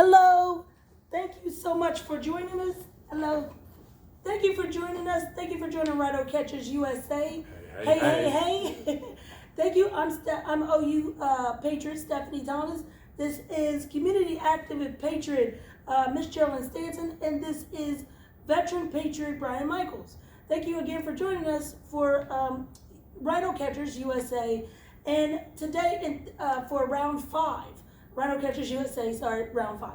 Hello. Thank you so much for joining us. Hello. Thank you for joining us. Thank you for joining Rino Catchers USA. Hey. Thank you. I'm OU Patriot Stephanie Thomas. This is Community Activist Patriot Miss GERALYN STANCIN, and this is Veteran Patriot Brian Michaels. Thank you again for joining us for Rino Catchers USA, and today for round 5. Rino Catchers USA, round 5.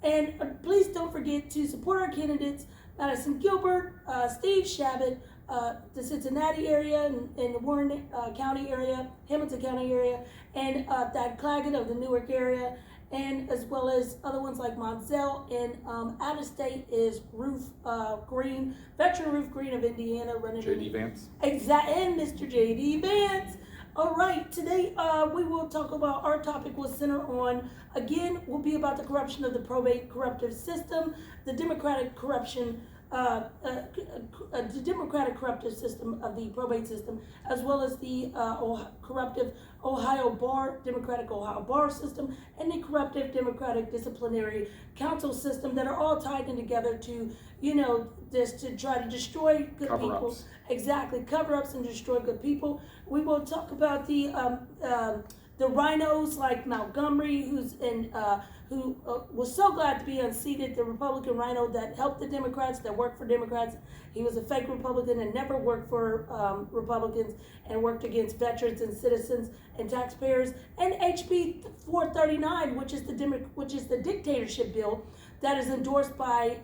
And please don't forget to support our candidates, Madison Gilbert, Steve Shabbat, the Cincinnati area and the Warren County area, Hamilton County area, and Thad Claggett of the Newark area, and as well as other ones like Monzel, and out of state is Green, Veteran Ruth Green of Indiana, running J.D. Vance. Exactly, and Mr. J.D. Vance. All right, today we will talk about, our topic will center on, again, will be about the corruption of the probate corruptive system, the democratic corruption, the democratic corruptive system of the probate system, as well as the corruptive democratic Ohio bar system, and the corruptive democratic disciplinary council system that are all tied in together to, just to try to destroy good people. Exactly, cover-ups and destroy good people. We will talk about the rhinos like Montgomery, who was so glad to be unseated, the Republican rhino that helped the Democrats, that worked for Democrats. He was a fake Republican and never worked for Republicans, and worked against veterans and citizens and taxpayers. And HB 439, which is the dictatorship bill that is endorsed by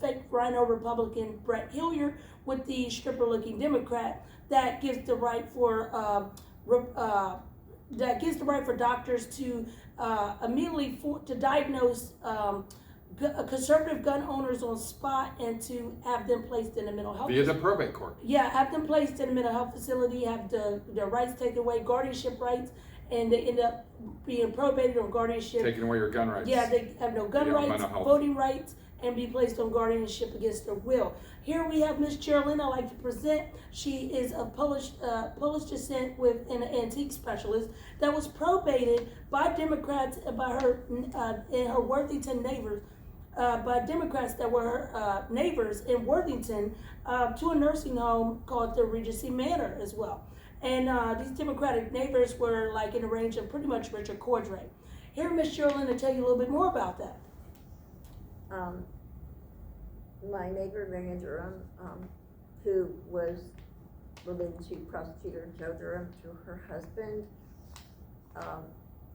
fake rhino Republican Brett Hilliard with the stripper-looking Democrat, that gives the right for doctors to immediately to diagnose conservative gun owners on spot, and to have them placed in a mental health via the probate court. Yeah, have them placed in a mental health facility, have their rights taken away, guardianship rights, and they end up being probated on guardianship. Taking away your gun rights. Yeah, they have no gun rights, voting rights, and be placed on guardianship against their will. Here we have Miss GERALYN. I'd like to present. She is a Polish descent with an antique specialist that was probated by Democrats by her and her Worthington neighbors, by Democrats that were her neighbors in Worthington, to a nursing home called the Regency Manor as well. And these Democratic neighbors were like in the range of pretty much Richard Cordray. Here, Miss GERALYN, to tell you a little bit more about that. My neighbor, Marion Durham, who was related to prosecutor Joe Durham through her husband,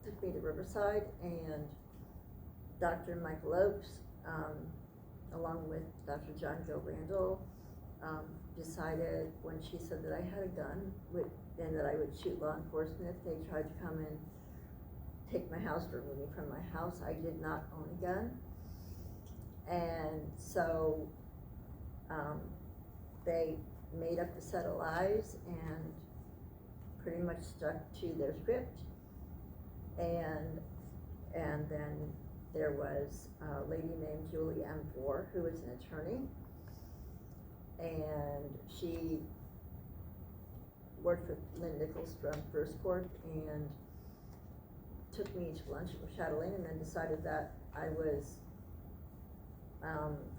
took me to Riverside, and Dr. Michael Oakes, along with Dr. John Joe Randall, decided, when she said that I had a gun and that I would shoot law enforcement if they tried to come and take my house or remove me from my house. I did not own a gun. And so they made up a set of lies and pretty much stuck to their script. And then there was a lady named Julie M4, who was an attorney, and she worked with Lynn Nichols from First Court, and took me to lunch with Chatelaine, and then decided that I was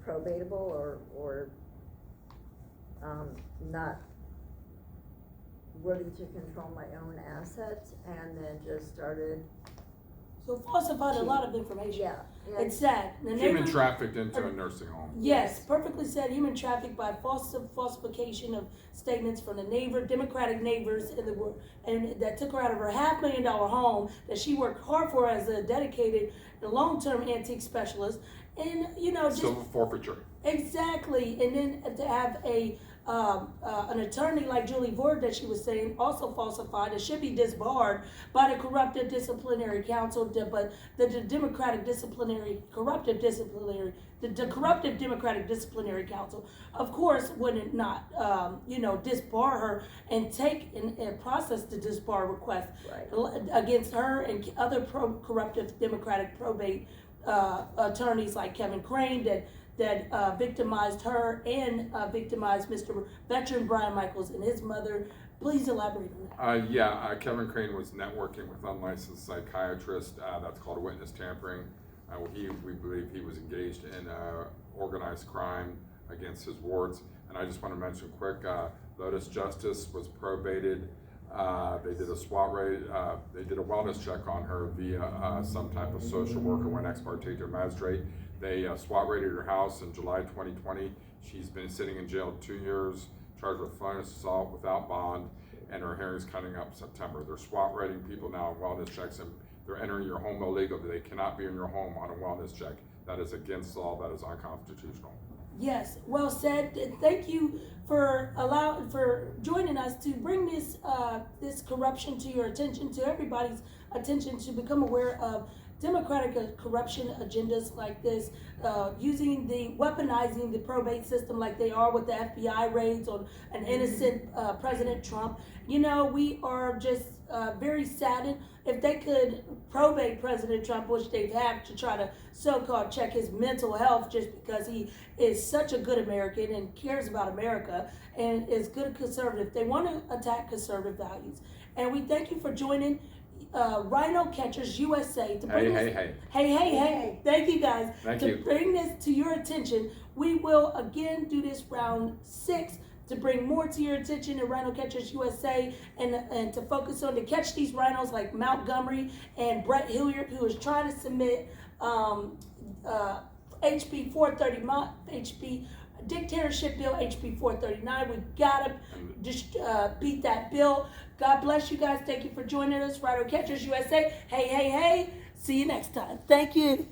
probatable or not worthy to control my own assets, and then just started. So falsified a lot of information. Yeah. It's sad. Human trafficked into a nursing home. Yes, perfectly said. Human trafficked by falsification of statements from the Democratic neighbors and that took her out of her $500,000 home that she worked hard for as a dedicated long-term antique specialist. And just civil forfeiture. Exactly. And then to have an attorney like Julie Vord, that she was saying, also falsified, it should be disbarred by the corruptive disciplinary council, but the Democratic corruptive Democratic disciplinary council, of course, would not disbar her and take and process the disbar request against her and other corruptive Democratic probate attorneys like Kevin Crane that victimized her and victimized Mr. Veteran Brian Michaels and his mother. Please elaborate on that. Kevin Crane was networking with unlicensed psychiatrists. That's called witness tampering. We believe he was engaged in organized crime against his wards. And I just want to mention quick, Lotus Justice was probated. They did a SWAT raid. They did a wellness check on her via some type of social worker, went ex parte to a magistrate. They SWAT raided her house in July 2020. She's been sitting in jail 2 years, charged with felonious assault without bond, and her hearing is coming up in September. They're SWAT raiding people now on wellness checks, and they're entering your home illegally. They cannot be in your home on a wellness check. That is against law. That is unconstitutional. Yes, well said. Thank you for joining us to bring this this corruption to your attention, to everybody's attention, to become aware of Democratic corruption agendas like this, weaponizing the probate system like they are with the FBI raids on an innocent President Trump. You know, we are just very saddened. If they could probate President Trump, which they have, to try to so-called check his mental health just because he is such a good American and cares about America and is good conservative. They want to attack conservative values. And we thank you for joining Rhino Catchers USA to bring Hey. Thank you guys. Thank you. Bring this to your attention. We will again do this round 6 to bring more to your attention in Rhino Catchers USA and to focus on to catch these rhinos like Montgomery and Brett Hilliard, who is trying to submit HB 430 dictatorship bill, HB 439. We gotta just beat that bill. God bless you guys. Thank you for joining us. Rhino Catchers USA. Hey. See you next time. Thank you.